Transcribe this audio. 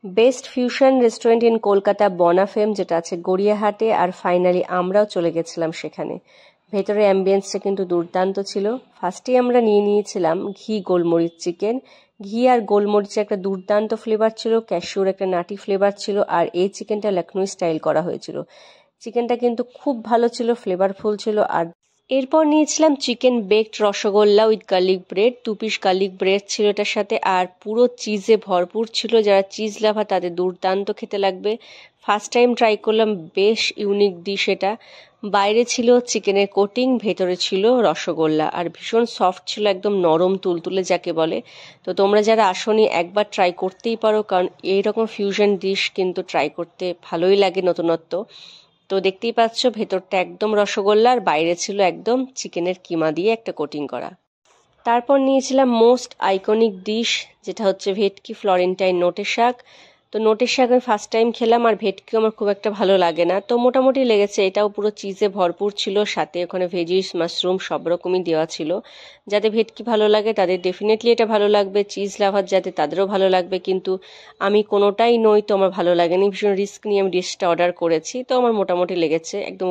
Best fusion restaurant in Kolkata বনাফেম, যেটা আছে গড়িয়াহাটে। আর ফাইনালি আমরাও চলে গেছিলাম সেখানে। ভেতরে অ্যাম্বিয়েন্সটা কিন্তু দুর্দান্ত ছিল। ফার্স্টেই আমরা নিয়েছিলাম ঘি গোলমরিচ চিকেন। ঘি আর গোলমরিচের একটা দুর্দান্ত ফ্লেভার ছিল, ক্যাশিউর একটা নাটি ফ্লেভার ছিল, আর এই চিকেনটা লখনৌ স্টাইল করা হয়েছিল। চিকেনটা কিন্তু খুব ভালো ছিল, ফ্লেভারফুল ছিল। আর এরপর নিয়েছিলাম chicken baked rasgulla with garlic bread. 2 piece garlic bread ছিল এটার সাথে, আর পুরো চিজে ভরপুর ছিল। যারা চিজ লাভার তাদের দুর্দান্ত খেতে লাগবে। ফার্স্ট টাইম ট্রাই করলাম, বেশ ইউনিক ডিশ এটা। বাইরে ছিল চিকেনের কোটিং, ভেতরে ছিল রসগোল্লা, আর ভীষণ সফট ছিল, একদম নরম তুলতুলে যাকে বলে। তো তোমরা যারা আসোনি একবার ট্রাই করতেই পারো, কারণ এইরকম ফিউশন ডিশ কিন্তু ট্রাই করতে ভালোই লাগে, নতুনত্ব। তো দেখতেই পাচ্ছ ভেতরটা একদম রসগোল্লা, আর বাইরে ছিল একদম চিকেনের কিমা দিয়ে একটা কোটিং করা। তারপর নিয়েছিলাম মোস্ট আইকনিক ডিশ, যেটা হচ্ছে ভেটকি ফ্লোরেন্টাইন নোটে শাক। তো নোটের শাক আমি ফার্স্ট টাইম খেলাম, আর ভেটকিও আমার খুব একটা ভালো লাগে না, তো মোটামুটি লেগেছে। এটাও পুরো চিজে ভরপুর ছিল, সাথে ওখানে ভেজিস মাশরুম সব রকমই দেওয়া ছিল। যাদের ভেটকি ভালো লাগে তাদের ডেফিনেটলি এটা ভালো লাগবে, চিজ লাভার যাদের তাদেরও ভালো লাগবে। কিন্তু আমি কোনোটাই নই, তো আমার ভালো লাগেনি। ভীষণ রিস্ক নিয়ে আমি ডিশটা অর্ডার করেছি, তো আমার মোটামুটি লেগেছে একদম।